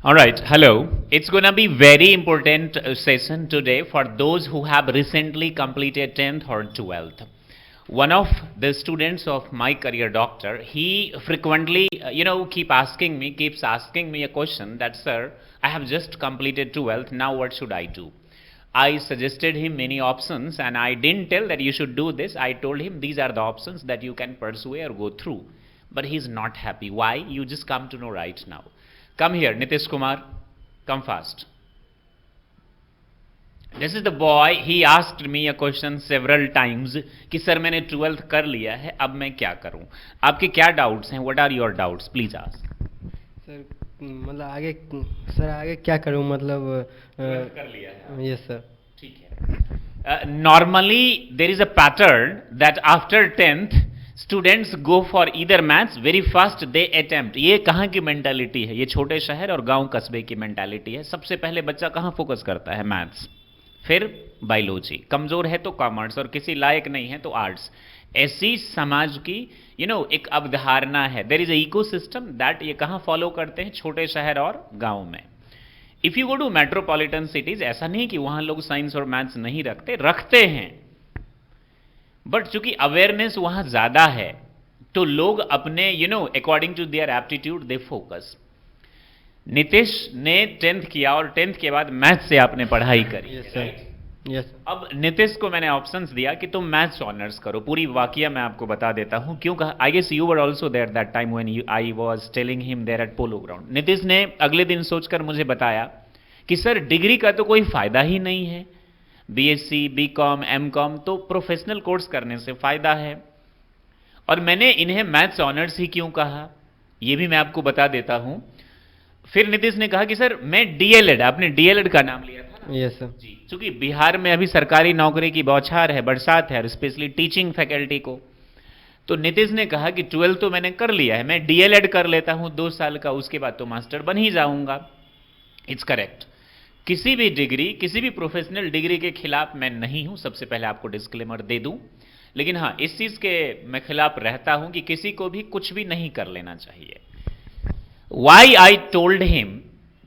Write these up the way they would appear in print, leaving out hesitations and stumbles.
All right, hello. It's going to be very important session today for those who have recently completed 10th or 12th. One of the students of my career doctor, he frequently, keeps asking me a question that, sir, I have just completed 12th, now what should I do? I suggested him many options and I didn't tell that you should do this. I told him these are the options that you can pursue or go through. But he's not happy. Why? You just come to know right now. Come here, Nitish Kumar. Come fast. This is the boy. He asked me a question several times कि sir मैंने 12th कर लिया है, अब मैं क्या करूं? आपके क्या डाउट्स हैं? What are your doubts? Please ask. Sir मतलब आगे सर आगे क्या करूं मतलब 12th कर लिया है. Yes sir. ठीक है. Normally there is a pattern that after 10th students go for either maths very fast they attempt. ये कहाँ की मेंटालिटी है? ये छोटे शहर और गांव कस्बे की मेंटालिटी है. सबसे पहले बच्चा कहाँ फोकस करता है? मैथ्स, फिर बायोलॉजी. कमजोर है तो कॉमर्स और किसी लायक नहीं है तो आर्ट्स. ऐसी समाज की एक अवधारणा है. There is a ecosystem that ये कहाँ फॉलो करते हैं? छोटे शहर और गांव में. If you go to metropolitan cities, ऐसा नहीं कि वहां लोग साइंस और मैथ्स नहीं रखते हैं, बट चूंकि अवेयरनेस वहां ज्यादा है तो लोग अपने according to their aptitude they focus. Nitish ने 10th किया और 10th के बाद मैथ्स से आपने पढ़ाई करी. Yes sir. यस. अब नीतीश को मैंने ऑप्शंस दिया कि तुम मैथ्स ऑनर्स करो. पूरी वाकया मैं आपको बता देता हूं क्यों कहा. I guess you were also there that time when I was telling him there at polo ground. Nitish ने अगले दिन सोचकर मुझे बताया कि सर डिग्री का तो कोई फायदा ही नहीं है. बीएससी, बीकॉम, एमकॉम तो प्रोफेशनल कोर्स करने से फायदा है. और मैंने इन्हें मैथ्स ऑनर्स ही क्यों कहा, यह भी मैं आपको बता देता हूं. फिर नीतीश ने कहा कि सर मैं डीएलएड, आपने डीएलएड का नाम लिया था ना? Yes sir. जी. चूंकि बिहार में अभी सरकारी नौकरी की बौछार है, बरसात है, स्पेशली टीचिंग फैकल्टी को, तो नीतीश ने कहा कि 12 तो मैंने कर लिया है, मैं डीएलएड कर लेता हूं 2 साल का, उसके बाद तो मास्टर बन ही जाऊंगा. It's correct. किसी भी डिग्री, किसी भी प्रोफेशनल डिग्री के खिलाफ मैं नहीं हूं, सबसे पहले आपको डिस्क्लेमर दे दूं. लेकिन हां, इस चीज के मैं खिलाफ रहता हूं कि किसी को भी कुछ भी नहीं कर लेना चाहिए. Why I told him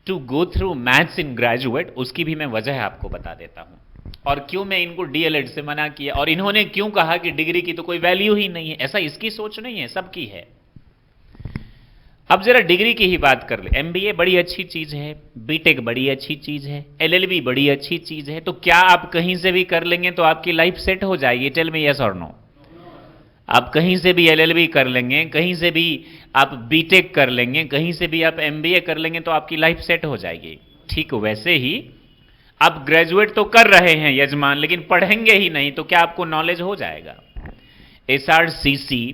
to go through maths in graduate, उसकी भी मैं वजह आपको बता देता हूं. और क्यों मैं इनको डीएलएड से मना किया, और इन्होंने क्यों कहा कि डिग्री की तो कोई वैल्यू ही नहीं है. ऐसा इसकी सोच नहीं है, सबकी है. अब जरा डिग्री की ही बात कर ले. एमबीए बड़ी अच्छी चीज है, बीटेक बड़ी अच्छी चीज है, एलएलबी बड़ी अच्छी चीज है. तो क्या आप कहीं से भी कर लेंगे तो आपकी लाइफ सेट हो जाएगी? टेल मी यस और नो. आप कहीं से भी एलएलबी कर लेंगे, कहीं से भी आप बीटेक कर लेंगे, कहीं से भी आप एमबीए कर लेंगे तो आपकी लाइफ सेट हो जाएगी. ठीक वैसे ही आप ग्रेजुएट तो कर रहे हैं यजमान, लेकिन पढ़ेंगे ही नहीं तो क्या आपको नॉलेज हो जाएगा? SRCC,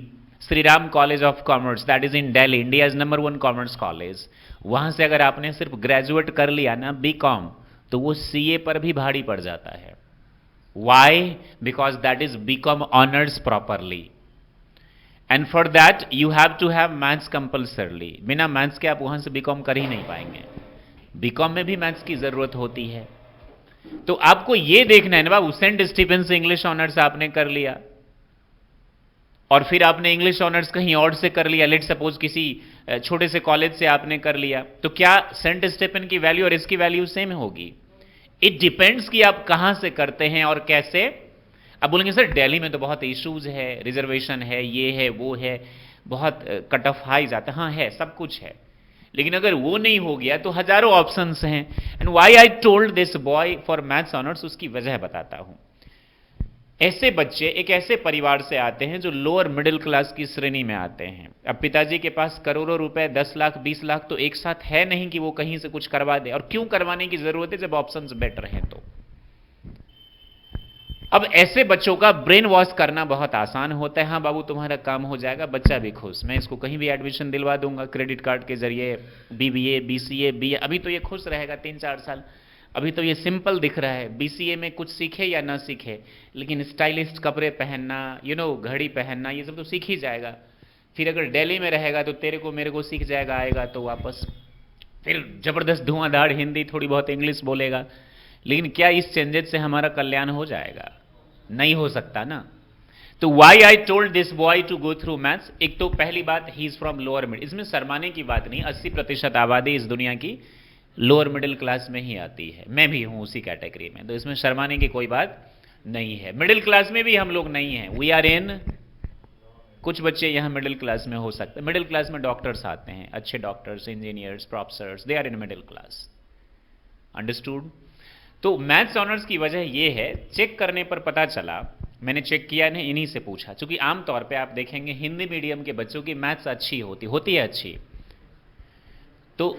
Shri Ram college of commerce, that is in Delhi, India's number 1 commerce college. वहां से अगर आपने सिर्फ ग्रेजुएट कर लिया ना, बीकॉम, तो वो सीए पर भी भारी पड़ जाता है. Why? Because that is BCom honours properly, and for that you have to have maths compulsorily. बिना मैथ्स के आप वहां से बीकॉम कर ही नहीं पाएंगे. बीकॉम में भी मैथ्स की जरूरत होती है. तो आपको ये देखना है ना बाबू, सेंट स्टीफेन से इंग्लिश ऑनर्स आपने कर लिया और फिर आपने इंग्लिश ऑनर्स कहीं और से कर लिया, लेट सपोज किसी छोटे से कॉलेज से आपने कर लिया, तो क्या सेंट स्टीफेन की वैल्यू और इसकी वैल्यू सेम होगी? इट डिपेंड्स कि आप कहां से करते हैं और कैसे. अब बोलेंगे सर दिल्ली में तो बहुत इश्यूज है, रिजर्वेशन है, ये है, वो है, बहुत कट ऑफ हाई जाता है. हाँ है, सब कुछ है, लेकिन अगर वो नहीं हो गया तो हजारों ऑप्शंस हैं. And why I told this boy for maths honours, उसकी वजह बताता हूं. ऐसे बच्चे एक ऐसे परिवार से आते हैं जो लोअर मिडिल क्लास की श्रेणी में आते हैं. अब पिताजी के पास करोड़ों रुपए, 10 लाख, 20 लाख तो एक साथ है नहीं कि वो कहीं से कुछ करवा दे. और क्यों करवाने की जरूरत है जब ऑप्शंस बेटर हैं तो. अब ऐसे बच्चों का ब्रेन वॉश करना बहुत आसान होता है. हाँ बाबू तुम्हारा काम हो जाएगा, बच्चा भी खुश, मैं इसको कहीं भी एडमिशन दिलवा दूंगा क्रेडिट कार्ड के जरिए, बीबीए, बीसीए, बीए. अभी तो ये खुश रहेगा 3-4 साल. अभी तो ये सिंपल दिख रहा है. बीसीए में कुछ सीखे या ना सीखे, लेकिन स्टाइलिस्ट कपड़े पहनना, घड़ी पहनना, ये सब तो सीख ही जाएगा. फिर अगर दिल्ली में रहेगा तो तेरे को मेरे को सीख जाएगा, आएगा तो वापस फिर जबरदस्त धुआंधार हिंदी, थोड़ी बहुत इंग्लिश बोलेगा. लेकिन क्या इस चेंजेस से हमारा कल्याण हो जाएगा? नहीं हो सकता ना. तो why I told this boy to go through maths. एक तो पहली बात, he is from lower middle. इसमें शर्माने की बात नहीं. 80% आबादी इस दुनिया की लोअर मिडिल क्लास में ही आती है, मैं भी हूं उसी कैटेगरी में, तो इसमें शर्माने की कोई बात नहीं है। मिडिल क्लास में भी हम लोग नहीं हैं, वी आर इन, कुछ बच्चे यहाँ मिडिल क्लास में हो सकते हैं। मिडिल क्लास में डॉक्टर्स आते हैं, अच्छे doctors, engineers, professors, they are in middle class, understood. तो मैथ्स ऑनर्स की वजह यह है, चेक करने पर पता चला, मैंने चेक किया नहीं, इन्हीं से पूछा, क्योंकि आमतौर पे आप देखेंगे हिंदी मीडियम के बच्चों की मैथ्स अच्छी होती है अच्छी, तो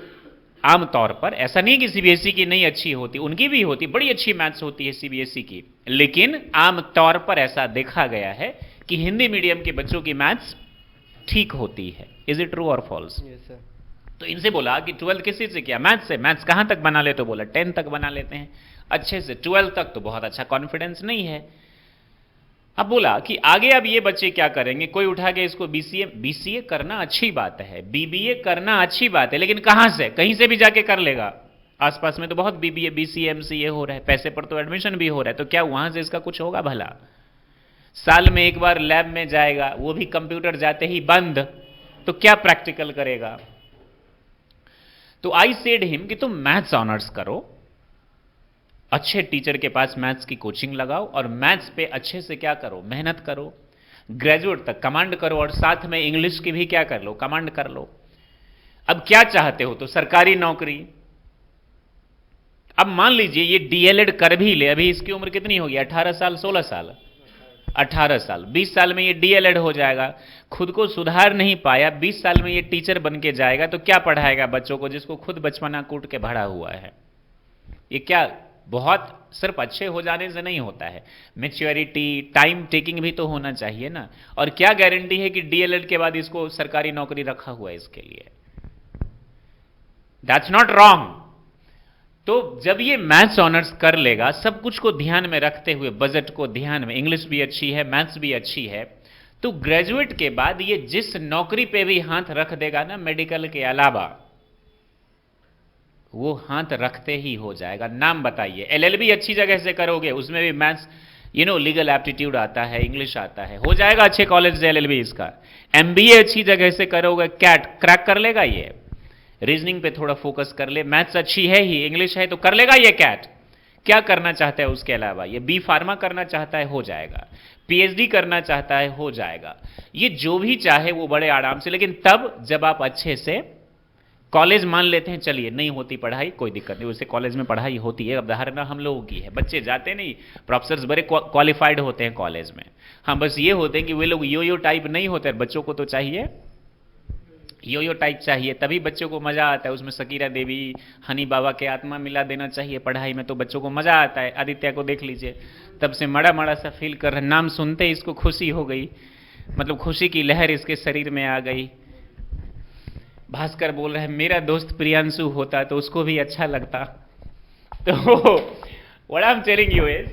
आमतौर पर ऐसा नहीं कि सीबीएसई की नहीं अच्छी होती, उनकी भी होती, बड़ी अच्छी मैथ्स होती है सीबीएसई की, लेकिन आमतौर पर ऐसा देखा गया है कि हिंदी मीडियम के बच्चों की मैथ्स ठीक होती है। इज इट ट्रू और फॉल्स? Yes sir. तो इनसे बोला कि 12 किसी से किया? मैथ्स से। मैथ्स कहां तक बना ले? तो बोला 10 तक बना लेते हैं अच्छे से, 12 तक तो बहुत अच्छा कॉन्फिडेंस नहीं है। अब बोला कि आगे अब ये बच्चे क्या करेंगे, कोई उठा के इसको बीसीए करना अच्छी बात है, बीबीए करना अच्छी बात है, लेकिन कहां से? कहीं से भी जाके कर लेगा, आसपास में तो बहुत बीबीए बीसीए एमसीए हो रहा है, पैसे पर तो एडमिशन भी हो रहा है, तो क्या वहां से इसका कुछ होगा भला? साल में एक बार लैब में जाएगा, वो भी कंप्यूटर जाते ही बंद, तो क्या प्रैक्टिकल करेगा? तो आई सेड हिम कि तुम मैथ्स ऑनर्स करो, अच्छे टीचर के पास मैथ्स की कोचिंग लगाओ और मैथ्स पे अच्छे से क्या करो, मेहनत करो, ग्रेजुएट तक कमांड करो, और साथ में इंग्लिश की भी क्या कर लो, कमांड कर लो। अब क्या चाहते हो? तो सरकारी नौकरी। अब मान लीजिए ये डीएलएड कर भी ले, अभी इसकी उम्र कितनी होगी, 18 साल 16 साल, 18 साल, 20 साल में ये डीएलएड हो जाएगा, खुद को सुधार नहीं पाया, 20 साल में ये टीचर बन के जाएगा, तो क्या पढ़ाएगा बच्चों को, जिसको खुद बचपना कूट के भरा हुआ है? ये क्या बहुत सिर्फ अच्छे हो जाने से नहीं होता है, मैच्योरिटी, टाइम टेकिंग भी तो होना चाहिए ना। और क्या गारंटी है कि डीएलएड के बाद इसको सरकारी नौकरी रखा हुआ है इसके लिए? That's not wrong. तो जब ये मैथ्स ऑनर्स कर लेगा, सब कुछ को ध्यान में रखते हुए, बजट को ध्यान में, इंग्लिश भी अच्छी है, मैथ्स भी अच्छी है, तो ग्रेजुएट के बाद ये जिस नौकरी पे भी हाथ रख देगा ना मेडिकल के अलावा, वो हाथ रखते ही हो जाएगा। नाम बताइए। एलएलबी अच्छी जगह से करोगे, उसमें भी मैथ्स, लीगल एप्टीट्यूड आता है, इंग्लिश आता है, हो जाएगा अच्छे कॉलेज से एलएलबी इसका। एमबीए अच्छी जगह से करोगे, कैट क्रैक कर लेगा ये, रीजनिंग पे थोड़ा फोकस कर ले, मैथ्स अच्छी है ही, इंग्लिश है, तो कर लेगा ये कैट। क्या करना चाहता है उसके अलावा? ये बी फार्मा करना चाहता है, हो जाएगा। पीएचडी करना चाहता है, हो जाएगा। ये जो भी चाहे वो बड़े आराम से, लेकिन तब जब आप अच्छे से कॉलेज, मान लेते हैं चलिए नहीं होती पढ़ाई, कोई दिक्कत नहीं, वैसे कॉलेज में पढ़ाई होती है, अब धारणा हम लोगों की है, बच्चे जाते नहीं, प्रोफेसर्स बड़े क्वालिफाइड होते हैं कॉलेज में। हाँ, बस ये होते हैं कि वे लोग यो टाइप नहीं होते, बच्चों को तो चाहिए यो टाइप चाहिए, तभी बच्चों को मजा आता है। उसमें सकीरा देवी, हनी बाबा के आत्मा मिला देना चाहिए पढ़ाई में, तो बच्चों को मजा आता है। आदित्य को देख लीजिए, तब से मड़ा मड़ा सा फील कर रहे, नाम सुनते ही इसको खुशी हो गई, मतलब खुशी की लहर इसके शरीर में आ गई। भास्कर बोल रहे हैं मेरा दोस्त प्रियांशु होता तो उसको भी अच्छा लगता। तो what I am telling you is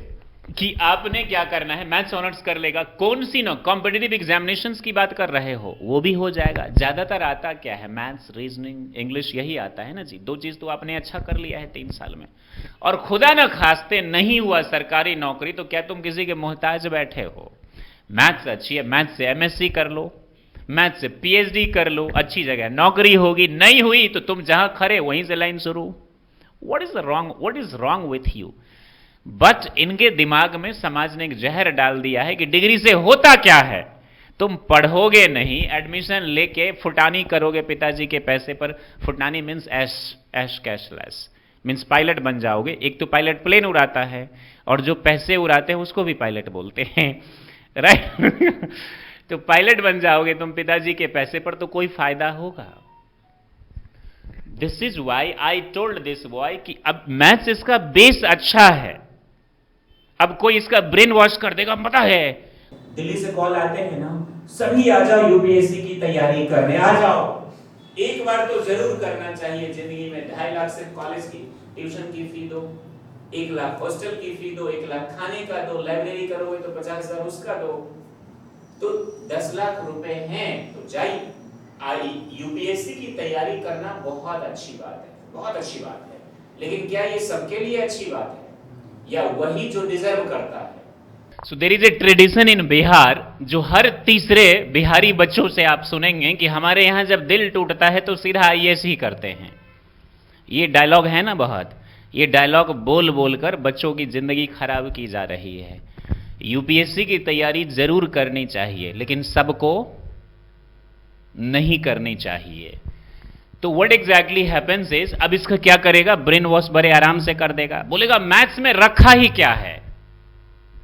कि आपने क्या करना है, मैथ्स ऑनर्स कर लेगा, कौन सी ना कॉम्पिटिटिव एग्जामिनेशंस की बात कर रहे हो, वो भी हो जाएगा। ज्यादातर आता क्या है, मैथ्स, रीजनिंग, इंग्लिश, यही आता है ना जी। दो चीज तो आपने अच्छा कर लिया है 3 साल में, और खुदा ना खास्ते नहीं हुआ सरकारी नौकरी, तो क्या तुम किसी के मोहताज बैठे हो? मैथ्स अच्छी है, मैथ्स से एमएससी कर लो, मैथ्स से पीएचडी कर लो, अच्छी जगह नौकरी होगी, नहीं हुई तो तुम जहां खड़े वहीं से लाइन शुरू। What is wrong with you? But इनके दिमाग में समाज ने एक जहर डाल दिया है कि डिग्री से होता क्या है, तुम पढ़ोगे नहीं, एडमिशन लेके फुटानी करोगे पिताजी के पैसे पर। फुटानी मीन्स ऐश कैशलेस, मीन्स पायलट बन जाओगे। एक तो पायलट प्लेन उड़ाता है, और जो पैसे उड़ाते हैं उसको भी पायलट बोलते हैं, राइट? तो पायलट बन जाओगे तुम पिताजी के पैसे पर, तो कोई फायदा होगा? This is why I told this boy कि अब मैथ्स इसका बेस अच्छा है, अब कोई इसका ब्रेन वॉश कर देगा, पता है। दिल्ली से कॉल आते हैं ना, सभी आ जाओ यूपीएससी की तैयारी करने, आ जाओ, एक बार तो जरूर करना चाहिए जिंदगी में। 2.5 लाख से कॉलेज की ट्यूशन की फी दो, 1 लाख हॉस्टल की फी दो, 1 लाख खाने का दो, लाइब्रेरी करोगे तो 50,000 उसका दो, तो 10 लाख रुपए हैं। तो जाइए, यूपीएससी की तैयारी करना बहुत अच्छी बात है, बहुत अच्छी बात है, लेकिन क्या ये सबके लिए अच्छी बात है, या वही जो डिजर्व करता है? So there is a tradition in Bihar, जो हर तीसरे बिहारी बच्चों से आप सुनेंगे कि हमारे यहां जब दिल टूटता है तो सीधा आईएएस ही करते हैं, ये डायलॉग है ना बहुत, ये डायलॉग बोल बोल कर बच्चों की ज़िंदगी खराब की जा रही है। यूपीएससी की तैयारी ज़रूर करनी चाहिए, लेकिन सबको नहीं करनी चाहिए। तो व्हाट एग्जैक्टली हैपेंस इज, अब इसका क्या करेगा, ब्रेन वॉश बड़े आराम से कर देगा, बोलेगा मैथ्स में रखा ही क्या है,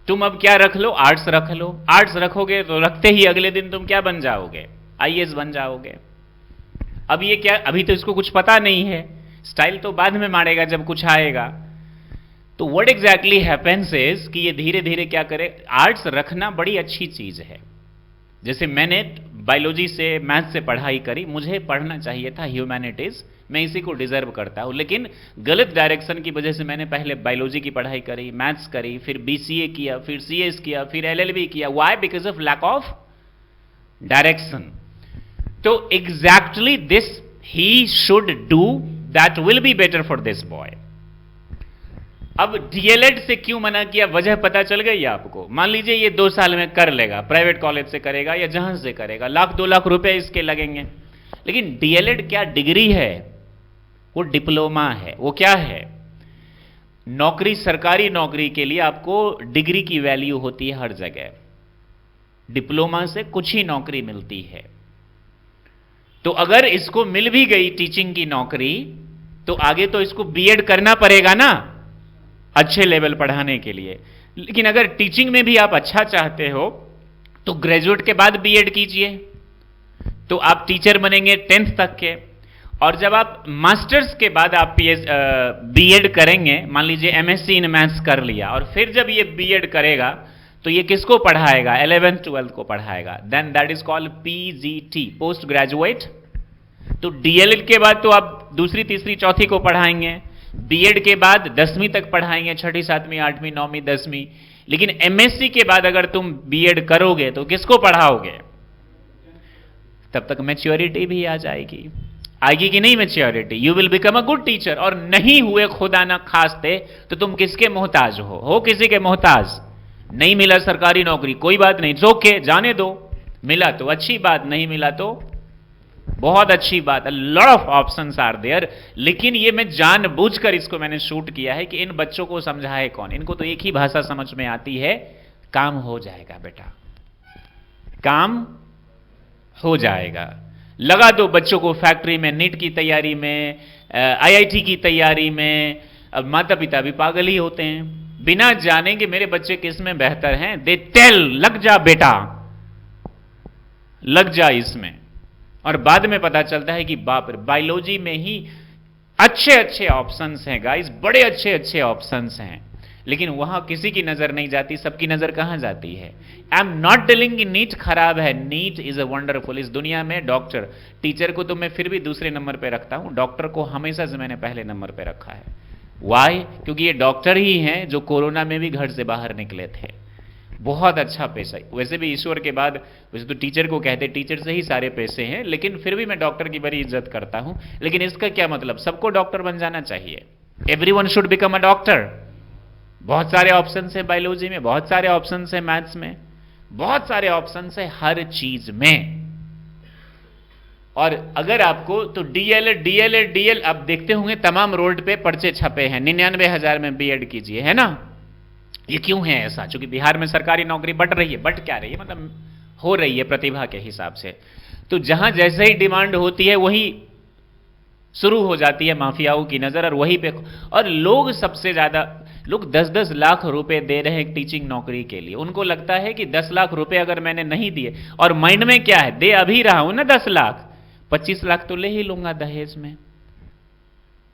तुम अब क्या रख लो, आर्ट्स रख लो। आर्ट्स रखोगे तो रखते ही अगले दिन तुम क्या बन जाओगे, आईएएस बन जाओगे। अब ये क्या, अभी तो इसको कुछ पता नहीं है, स्टाइल तो बाद में मारेगा जब कुछ आएगा। तो व्हाट एग्जैक्टली हैपेंस इज कि ये धीरे धीरे क्या करे, आर्ट्स रखना बड़ी अच्छी चीज है। जैसे मैंने बायोलॉजी से मैथ्स से पढ़ाई करी, मुझे पढ़ना चाहिए था ह्यूमैनिटीज, मैं इसी को डिजर्व करता हूं, लेकिन गलत डायरेक्शन की वजह से मैंने पहले बायोलॉजी की पढ़ाई करी, मैथ्स करी, फिर बीसीए किया, फिर सीएस किया, फिर एलएलबी किया। Why? Because of lack of direction. तो exactly this he should do, that will be better for this boy. अब डीएलएड से क्यों मना किया, वजह पता चल गई आपको। मान लीजिए ये 2 साल में कर लेगा, प्राइवेट कॉलेज से करेगा या जहां से करेगा, 1-2 लाख रुपए इसके लगेंगे। लेकिन डीएलएड क्या डिग्री है, वो डिप्लोमा है। वो क्या है, नौकरी, सरकारी नौकरी के लिए आपको डिग्री की वैल्यू होती है हर जगह, डिप्लोमा से कुछ ही नौकरी मिलती है। तो अगर इसको मिल भी गई टीचिंग की नौकरी, तो आगे तो इसको बीएड करना पड़ेगा ना, अच्छे लेवल पढ़ाने के लिए। लेकिन अगर टीचिंग में भी आप अच्छा चाहते हो तो ग्रेजुएट के बाद बीएड कीजिए, तो आप टीचर बनेंगे 10th तक के। और जब आप मास्टर्स के बाद आप बीएड करेंगे, मान लीजिए एमएससी इन मैथ्स कर लिया, और फिर जब ये बीएड करेगा तो ये किसको पढ़ाएगा, 11th 12th को पढ़ाएगा। Then that is called PGT, post graduate. तो डीएलएड के बाद तो आप दूसरी, तीसरी, चौथी को पढ़ाएंगे, बीएड के बाद 10वीं तक पढ़ाएंगे, 6ठी, 7वीं, 8वीं, 9वीं, 10वीं। लेकिन एमएससी के बाद अगर तुम बीएड करोगे तो किसको पढ़ाओगे, तब तक मैच्योरिटी भी आ जाएगी। आएगी कि नहीं maturity, you will become a good teacher. और नहीं हुए खुदा ना खास्ते तो तुम किसके मोहताज हो किसी के मोहताज। नहीं मिला सरकारी नौकरी, कोई बात नहीं, ओके, जाने दो, मिला तो अच्छी बात, नहीं मिला तो बहुत अच्छी बात। Lot of options are there. लेकिन ये मैं जानबूझकर इसको मैंने शूट किया है कि इन बच्चों को समझाए कौन, इनको तो एक ही भाषा समझ में आती है, काम हो जाएगा बेटा, काम हो जाएगा। लगा दो बच्चों को फैक्ट्री में, नीट की तैयारी में, आईआईटी की तैयारी में। अब माता पिता भी पागल ही होते हैं, बिना जाने कि मेरे बच्चे किस में बेहतर हैं, दे टेल, लग जा बेटा, लग जा इसमें। और बाद में पता चलता है कि बाप रे, बायोलॉजी में ही अच्छे अच्छे ऑप्शंस हैं गाइस, बड़े अच्छे अच्छे ऑप्शंस हैं, लेकिन वहां किसी की नजर नहीं जाती, सबकी नजर कहां जाती है। आई एम नॉट टेलिंग कि नीट खराब है, नीट इज अ वंडरफुल। इस दुनिया में डॉक्टर, टीचर को तो मैं फिर भी दूसरे नंबर पे रखता हूं, डॉक्टर को हमेशा से मैंने पहले नंबर पे रखा है। वाई? क्योंकि ये डॉक्टर ही हैं जो कोरोना में भी घर से बाहर निकले थे। बहुत अच्छा पैसा, वैसे भी ईश्वर के बाद, वैसे तो टीचर को कहते, टीचर से ही सारे पैसे हैं, लेकिन फिर भी मैं डॉक्टर की बड़ी इज्जत करता हूं। लेकिन इसका क्या मतलब, सबको डॉक्टर बन जाना चाहिए, everyone should become a doctor. बहुत सारे ऑप्शंस है बायोलॉजी में, बहुत सारे ऑप्शंस है मैथ्स में, बहुत सारे ऑप्शंस है हर चीज में। और अगर आपको तो डीएल आप देखते होंगे तमाम रोड पे पर्चे छपे हैं, 99,000 में बीएड कीजिए, है ना। ये क्यों है ऐसा? क्योंकि बिहार में सरकारी नौकरी बढ़ रही है, बढ़ क्या रही है, मतलब हो रही है प्रतिभा के हिसाब से। तो जहां जैसे ही डिमांड होती है वही शुरू हो जाती है माफियाओं की नजर, और वहीं पे, और लोग सबसे ज्यादा, लोग 10-10 लाख रुपए दे रहे हैं टीचिंग नौकरी के लिए। उनको लगता है कि 10 लाख रुपए अगर मैंने नहीं दिए, और माइंड में क्या है, दे अभी रहा हूं ना 10 लाख, 25 लाख तो ले ही लूंगा दहेज में।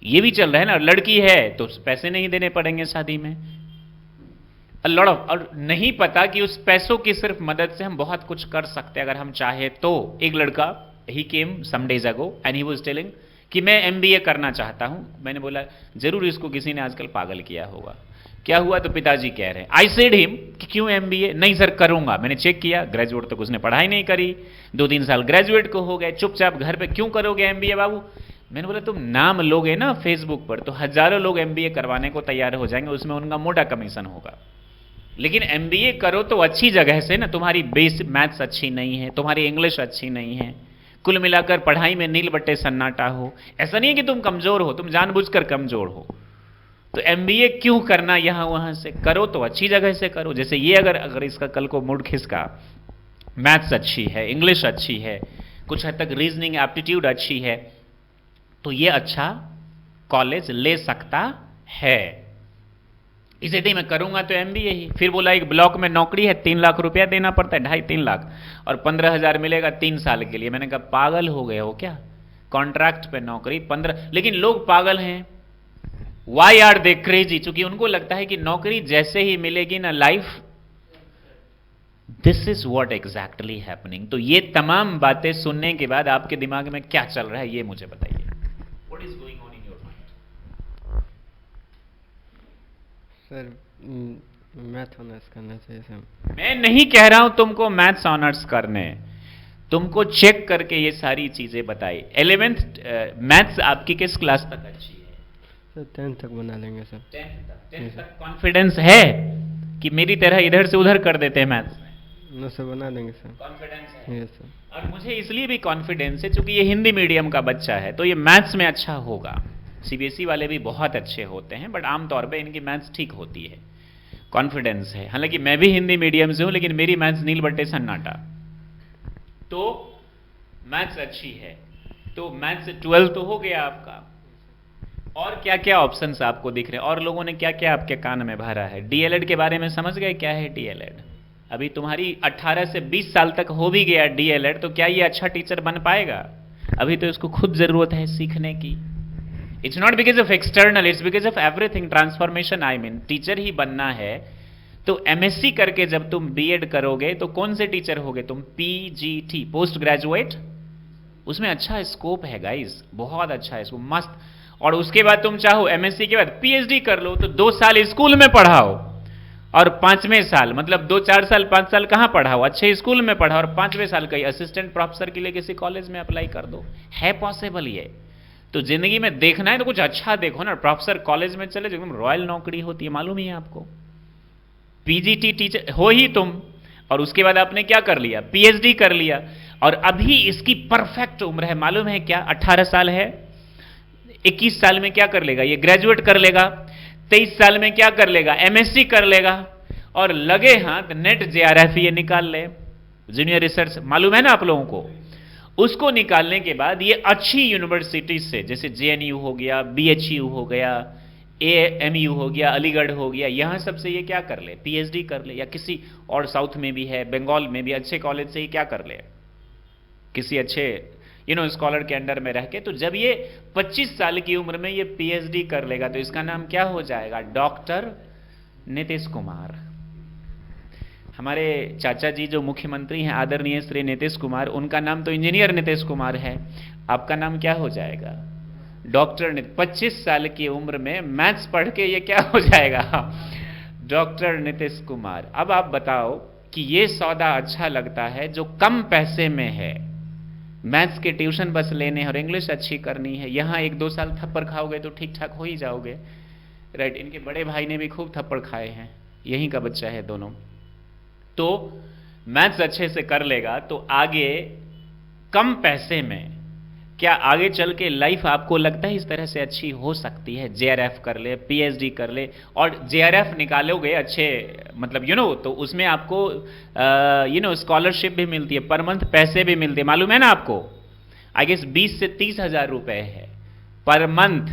ये भी चल रहा है ना, लड़की है तो पैसे नहीं देने पड़ेंगे शादी में। लॉट ऑफ, और नहीं पता कि उस पैसों की सिर्फ मदद से हम बहुत कुछ कर सकते हैं अगर हम चाहे तो। एक लड़का, he came some days ago and he was telling कि मैं एमबीए करना चाहता हूं। मैंने बोला जरूर इसको किसी ने आजकल पागल किया होगा। क्या हुआ? तो पिताजी कह रहे हैं, आई सेड हिम कि क्यों एमबीए? नहीं सर करूंगा। मैंने चेक किया, ग्रेजुएट तक उसने पढ़ाई नहीं करी, 2-3 साल ग्रेजुएट को हो गए, चुपचाप घर पे क्यों करोगे एमबीए बाबू? मैंने बोला तुम नाम लोगे ना फेसबुक पर तो हजारों लोग एमबीए करवाने को तैयार हो जाएंगे, उसमें उनका मोटा कमीशन होगा। लेकिन एमबीए करो तो अच्छी जगह से ना, तुम्हारी बेस मैथ्स अच्छी नहीं है, तुम्हारी इंग्लिश अच्छी नहीं है, कुल मिलाकर पढ़ाई में नील बट्टे सन्नाटा हो। ऐसा नहीं है कि तुम कमजोर हो, तुम जानबूझकर कमजोर हो। तो एमबीए क्यों करना यहां वहां से? करो तो अच्छी जगह से करो। जैसे ये अगर इसका कल को मूड खिसका, मैथ्स अच्छी है, इंग्लिश अच्छी है, कुछ हद तक रीजनिंग एप्टीट्यूड अच्छी है, तो ये अच्छा कॉलेज ले सकता है। इसे थी मैं करूंगा तो एमबीए ही। फिर बोला एक ब्लॉक में नौकरी है, 3 लाख रुपया देना पड़ता है, 2.5-3 लाख, और 15,000 मिलेगा 3 साल के लिए। मैंने कहा पागल हो गए हो क्या? कॉन्ट्रैक्ट पे नौकरी 15। लेकिन लोग पागल हैं। Why are they crazy? चूंकि उनको लगता है कि नौकरी जैसे ही मिलेगी ना life, this is what exactly happening. तो ये तमाम बातें सुनने के बाद आपके दिमाग में क्या चल रहा है ये मुझे बताइए। What is going on in your mind? Sir math honours करना चाहिए सर। मैं नहीं कह रहा हूं तुमको मैथ्स ऑनर्स करने, तुमको चेक करके ये सारी चीजें बताई। 11th मैथ्स आपकी किस क्लास तक अच्छी है? सर 10th तक बना लेंगे सर। 10th तक कॉन्फिडेंस है कि मेरी तरह इधर से उधर कर देते हैं मैथ्स में? नो सर, बना लेंगे सर। कॉन्फिडेंस है? Yes sir. और मुझे इसलिए भी कॉन्फिडेंस है क्योंकि ये हिंदी मीडियम का बच्चा है, तो ये मैथ्स में अच्छा होगा। सीबीएसई वाले भी बहुत अच्छे होते हैं, बट आमतौर पे इनकी मैथ्स ठीक होती है। कॉन्फिडेंस है। हालांकि मैं भी हिंदी मीडियम से हूं, लेकिन मेरी मैथ्स नील बट्टे सन्नाटा। तो मैथ्स अच्छी है, तो मैथ्स 12 तो हो गया आपका। और क्या क्या ऑप्शंस आपको दिख रहे हैं? और लोगों ने क्या क्या आपके कान में भरा है? डीएलएड के बारे में समझ गए क्या है डीएलएड? अभी तुम्हारी 18 से 20 साल तक हो भी गया डीएलएड, तो क्या ये अच्छा टीचर बन पाएगा? अभी तो इसको खुद जरूरत है सीखने की। It's not because of external, it's because of everything transformation. I mean teacher ही बनना है तो एमएससी करके जब तुम बीएड करोगे तो कौन से टीचर होगे तुम? PGT, post graduate. उसमें अच्छा स्कोप है गाइस, बहुत अच्छा है, मस्त। और उसके बाद तुम चाहो एमएससी के बाद पीएचडी कर लो, तो 2 साल स्कूल में पढ़ाओ और 5वें साल, मतलब 2-4 साल 5 साल कहां पढ़ाओ, अच्छे स्कूल में पढ़ाओ, और 5वें साल का असिस्टेंट प्रोफेसर के लिए किसी कॉलेज में अप्लाई कर दो। है पॉसिबल ये। तो जिंदगी में देखना है तो कुछ अच्छा देखो ना। प्रोफेसर कॉलेज में चले, एकदम रॉयल नौकरी होती है, मालूम ही है आपको। पीजीटी टीचर हो ही तुम, और उसके बाद आपने क्या कर लिया? पीएचडी कर लिया। और अभी इसकी परफेक्ट उम्र है, मालूम है क्या? 18 साल है। 21 साल में क्या कर लेगा ये? ग्रेजुएट कर लेगा। 23 साल में क्या कर लेगा? एमएससी कर लेगा। और लगे हाथ नेट जेआरएफ ये निकाल ले, जूनियर रिसर्च, मालूम है ना आप लोगों को। उसको निकालने के बाद ये अच्छी यूनिवर्सिटी से, जैसे जेएनयू हो गया, बीएचयू हो गया, एएमयू हो गया, अलीगढ़ हो गया, यहां सबसे ये क्या कर ले? पीएचडी कर ले। या किसी और साउथ में भी है, बंगाल में भी अच्छे कॉलेज से ही क्या कर ले? किसी अच्छे स्कॉलर के अंडर में रह के। तो जब ये 25 साल की उम्र में ये पीएचडी कर लेगा तो इसका नाम क्या हो जाएगा? डॉक्टर नीतीश कुमार। हमारे चाचा जी जो मुख्यमंत्री हैं, आदरणीय श्री नीतीश कुमार, उनका नाम तो इंजीनियर नीतीश कुमार है। आपका नाम क्या हो जाएगा? डॉक्टर। 25 साल की उम्र में मैथ्स पढ़ के ये क्या हो जाएगा? डॉक्टर नीतीश कुमार। अब आप बताओ कि ये सौदा अच्छा लगता है जो कम पैसे में है। मैथ्स के ट्यूशन बस लेने और इंग्लिश अच्छी करनी है। यहां 1-2 साल थप्पड़ खाओगे तो ठीक ठाक हो ही जाओगे, राइट। इनके बड़े भाई ने भी खूब थप्पड़ खाए हैं, यहीं का बच्चा है दोनों। तो मैथ्स अच्छे से कर लेगा तो आगे कम पैसे में क्या आगे चल के लाइफ आपको लगता है इस तरह से अच्छी हो सकती है? जेआरएफ कर ले, पीएचडी कर ले, और जेआरएफ निकालोगे अच्छे, मतलब तो उसमें आपको स्कॉलरशिप भी मिलती है, पर मंथ पैसे भी मिलते हैं, मालूम है ना आपको। आई गेस 20 से 30 हजार रुपए है पर मंथ।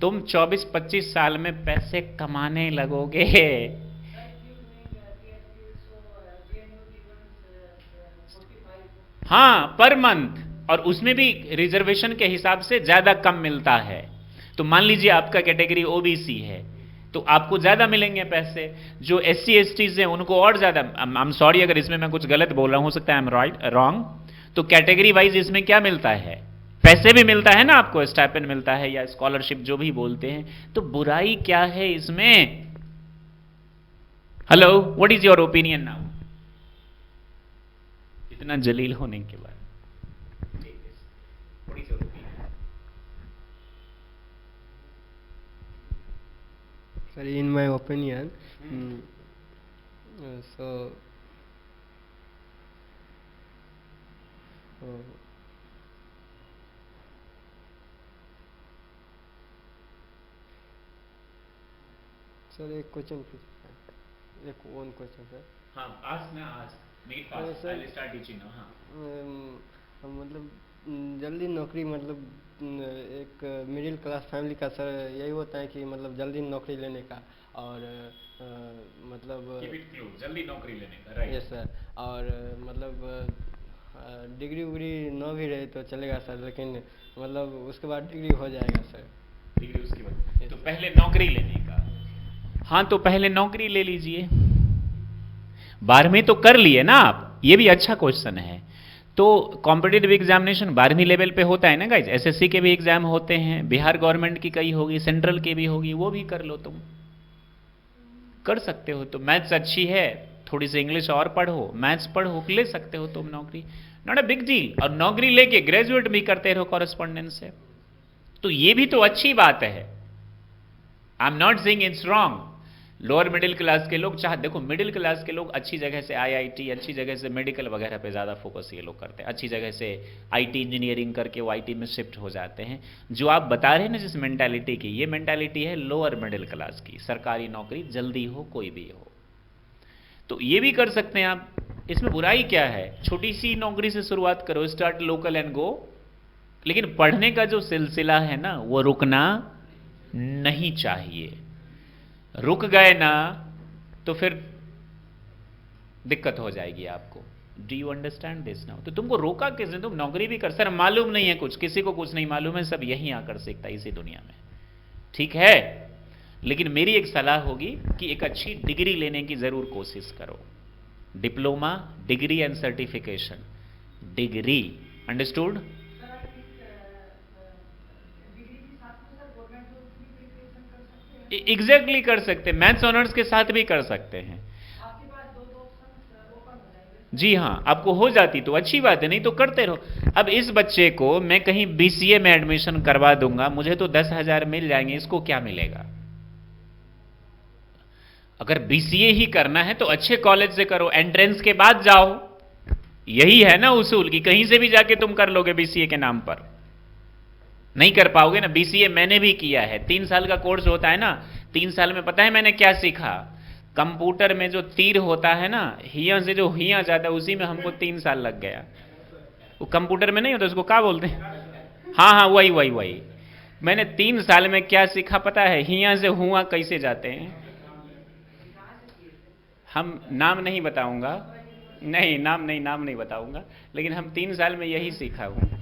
तुम 24-25 साल में पैसे कमाने लगोगे। हाँ, पर मंथ, और उसमें भी रिजर्वेशन के हिसाब से ज्यादा कम मिलता है। तो मान लीजिए आपका कैटेगरी ओबीसी है तो आपको ज्यादा मिलेंगे पैसे। जो एससी एसटीज हैं उनको और ज्यादा। आई एम सॉरी अगर इसमें मैं कुछ गलत बोल रहा हूं, हो सकता है आई एम राइट रॉन्ग। तो कैटेगरी वाइज इसमें क्या मिलता है? पैसे भी मिलता है ना आपको, स्टाइपेंड मिलता है या स्कॉलरशिप जो भी बोलते हैं। तो बुराई क्या है इसमें? Hello, what is your opinion now? इतना जलील होने के बाद sir, in my opinion, so sir एक क्वेश्चन पूछना है, एक वन क्वेश्चन सर। हाँ, आज ना आज मेक हाँ, fast sir. I will start teaching now. हाँ, मतलब जल्दी नौकरी मतलब एक मिडिल क्लास फैमिली का सर यही होता है कि मतलब जल्दी नौकरी लेने का और मतलब कीप इट क्लोज, जल्दी नौकरी लेने का, राइट। Yes sir. और मतलब डिग्री उग्री न भी रहे तो चलेगा सर, लेकिन मतलब उसके बाद डिग्री हो जाएगा सर। डिग्री उसके बाद तो पहले नौकरी लेने का। हाँ, तो पहले नौकरी ले लीजिए। 12वीं तो कर लिए ना आप, ये भी अच्छा क्वेश्चन है। तो कॉम्पिटिटिव एग्जामिनेशन 12वीं लेवल पे होता है ना गाइज, एसएससी के भी एग्जाम होते हैं, बिहार गवर्नमेंट की कई होगी, सेंट्रल की भी होगी, वो भी कर लो, तुम कर सकते हो। तो मैथ्स अच्छी है, थोड़ी सी इंग्लिश और पढ़ो, मैथ्स पढ़ो, ले सकते हो तुम नौकरी, नॉट अ बिग डील। और नौकरी लेके ग्रेजुएट भी करते रहो कॉरेस्पॉन्डेंस से, तो ये भी तो अच्छी बात है। I am not saying it's wrong. Lower middle class के लोग देखो, मिडिल क्लास के लोग अच्छी जगह से आईआईटी, अच्छी जगह से मेडिकल वगैरह पे ज़्यादा फोकस ये लोग करते हैं, अच्छी जगह से आईटी इंजीनियरिंग करके वो आईटी में शिफ्ट हो जाते हैं। जो आप बता रहे हैं ना जिस मेंटालिटी की, ये मेंटालिटी है लोअर मिडिल क्लास की, सरकारी नौकरी जल्दी हो, कोई भी हो। तो ये भी कर सकते हैं आप, इसमें बुराई क्या है? छोटी सी नौकरी से शुरुआत करो, स्टार्ट लोकल एंड गो। लेकिन पढ़ने का जो सिलसिला है ना, वो रुकना नहीं चाहिए। रुक गए ना तो फिर दिक्कत हो जाएगी आपको। Do you understand this now? तो तुमको रोका किसने? तुम नौकरी भी कर, सर मालूम नहीं है कुछ, किसी को कुछ नहीं मालूम है, सब यहीं आकर सीखता है इसी दुनिया में, ठीक है। लेकिन मेरी एक सलाह होगी कि एक अच्छी डिग्री लेने की जरूर कोशिश करो। Diploma, degree and certification, degree, understood? Exactly कर सकते हैं, मैथ्स ऑनर्स के साथ भी कर सकते हैं। जी हाँ, आपको हो जाती तो अच्छी बात है, नहीं तो करते रहो। अब इस बच्चे को मैं कहीं बीसीए में एडमिशन करवा दूंगा, मुझे तो 10,000 मिल जाएंगे, इसको क्या मिलेगा? अगर बीसीए ही करना है तो अच्छे कॉलेज से करो, एंट्रेंस के बाद जाओ। यही है ना उसूल, कि कहीं से भी जाके तुम कर लोगे बीसीए के नाम पर, नहीं कर पाओगे ना। बीसीए मैंने भी किया है, 3 साल का कोर्स होता है ना। 3 साल में पता है मैंने क्या सीखा? कंप्यूटर में जो तीर होता है ना, हिया से जो हिया जाता है, उसी में हमको 3 साल लग गया। वो कंप्यूटर में नहीं होता, उसको क्या बोलते हैं? हाँ हाँ, वही वही वही। मैंने 3 साल में क्या सीखा पता है? हिया से हुआ कैसे जाते हैं। हम नाम नहीं बताऊंगा, नहीं नाम नहीं बताऊंगा, लेकिन हम 3 साल में यही सीखा हूं।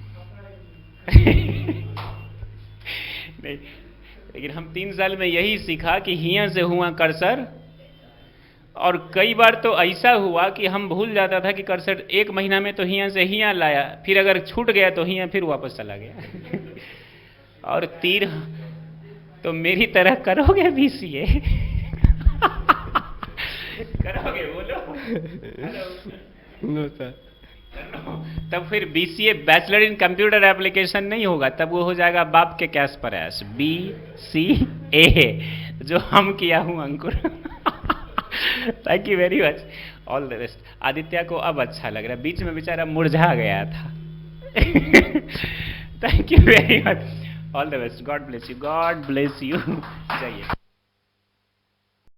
नहीं, लेकिन हम 3 साल में यही सीखा कि हिया से हुआ कर्सर। और कई बार तो ऐसा हुआ कि हम भूल जाता था कि कर्सर 1 महीना में तो हिया से हिया लाया, फिर अगर छूट गया तो हिया फिर वापस चला गया। और तीर तो मेरी तरह करोगे बीसीए? करोगे बोलो? No sir. तब फिर BCA bachelor in computer application नहीं होगा, तब वो हो जाएगा बाप के कैश पर ऐश, BCA, जो हम किया हूं Ankur. Thank you very much, all the best. Aditya को अब अच्छा लग रहा है, बीच में बेचारा मुरझा गया था। Thank you very much, all the best, God bless you, God bless you. जाइए।